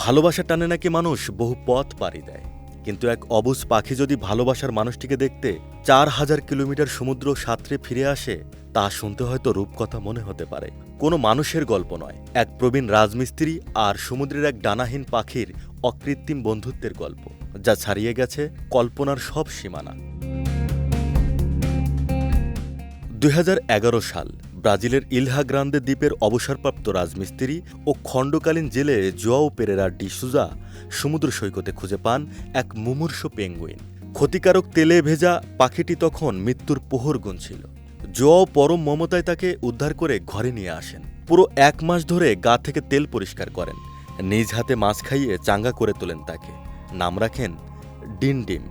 ভালোবাসার টানে নাকি মানুষ বহু পথ পাড়ি দেয়, কিন্তু এক অবুঝ পাখি যদি ভালোবাসার মানুষটিকে দেখতে ৪,০০০ কিলোমিটার সমুদ্র সাঁতরে ফিরে আসে, তা শুনতে হয়তো রূপকথা মনে হতে পারে, কোনো মানুষের গল্প নয়, এক প্রবীণ রাজমিস্ত্রি আর সমুদ্রের এক ডানাহীন পাখির অকৃত্রিম বন্ধুত্বের গল্প, যা ছাড়িয়ে গেছে কল্পনার সব সীমানা। ২০১১ সাল ব্রাজিলের ইলহা গ্রান্দে দ্বীপের অবসরপ্রাপ্ত রাজমিস্ত্রি ও খণ্ডকালীন জেলে জোয়াও পেরেরা ডি সুজা সমুদ্র সৈকতে খুঁজে পান এক মুমূর্ষু পেঙ্গুইন। ক্ষতিকারক তেলে ভেজা পাখিটি তখন মৃত্যুর প্রহর গুনছিল। জোয়াও পরম মমতায় তাকে উদ্ধার করে ঘরে নিয়ে আসেন। পুরো ১ মাস ধরে গা থেকে তেল পরিষ্কার করেন, নিজ হাতে মাছ খাইয়ে চাঙ্গা করে তোলেন তাকে। নাম রাখেন ডিনডিম।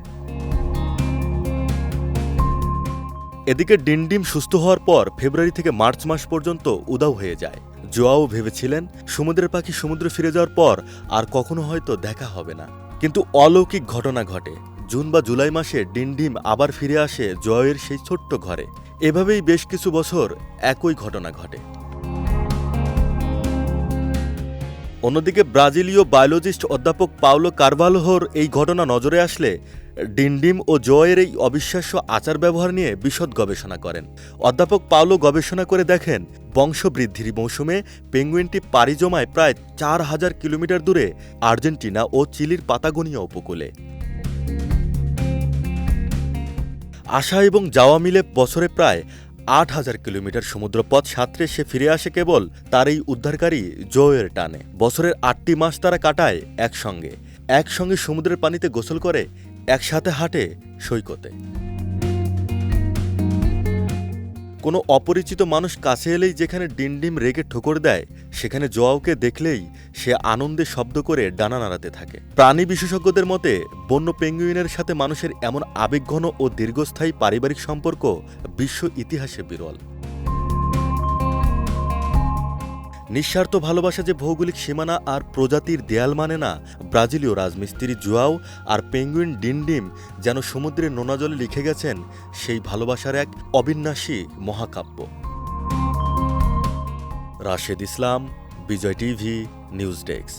এদিকে ডিনডিম সুস্থ হওয়ার পর ফেব্রুয়ারি থেকে মার্চ মাস পর্যন্ত উধাও হয়ে যায়। জোয়াও ভেবেছিলেন সমুদ্রের পাখি সমুদ্রে ফিরে যাওয়ার পর আর কখনো হয়তো দেখা হবে না, কিন্তু অলৌকিক ঘটনা ঘটে। জুন বা জুলাই মাসে ডিনডিম আবার ফিরে আসে জোয়াওয়ের সেই ছোট্ট ঘরে। এভাবেই বেশ কিছু বছর একই ঘটনা ঘটে। অন্যদিকে ব্রাজিলীয় বায়োলজিস্ট অধ্যাপক পাওলো কারভালহোর এই ঘটনা নজরে আসলে ডিনডিম ও জোয়াওয়ের এই অবিশ্বাস্য আচার ব্যবহার নিয়ে বিশদ গবেষণা করেন। অধ্যাপক পাওলো গবেষণা করে দেখেন, বংশবৃদ্ধির মৌসুমে পেঙ্গুইনটি পাড়ি জমায় প্রায় ৪,০০০ কিলোমিটার দূরে আর্জেন্টিনা ও চিলির পাতাগোনিয়া উপকূলে। আসা এবং যাওয়া মিলে বছরে প্রায় ৮,০০০ কিলোমিটার সমুদ্রপথ সাঁতরে সে ফিরে আসে কেবল তার এই উদ্ধারকারী জোয়াওয়ের টানে। বছরের ৮টি মাস তারা কাটায় একসঙ্গে সমুদ্রের পানিতে গোসল করে, একসাথে হাঁটে সৈকতে। কোনো অপরিচিত মানুষ কাছে এলেই যেখানে ডিনডিম রেগে ঠোকর দেয়, সেখানে জোয়াওকে দেখলেই সে আনন্দে শব্দ করে ডানা নাড়াতে থাকে। প্রাণী বিশেষজ্ঞদের মতে বন্য পেঙ্গুইনের সাথে মানুষের এমন আবেগঘন ও দীর্ঘস্থায়ী পারিবারিক সম্পর্ক বিশ্ব ইতিহাসে বিরল। নিঃস্বার্থ ভালোবাসা যে ভৌগোলিক সীমানা আর প্রজাতির দেয়াল মানে না, ব্রাজিলীয় রাজমিস্ত্রি জোয়াও আর পেঙ্গুইন ডিনডিম যেন সমুদ্রের নোনা জলে লিখে গেছেন সেই ভালোবাসার এক অবিনাশী মহাকাব্য। রাশেদ ইসলাম, বিজয় টিভি, নিউজ ডেস্ক।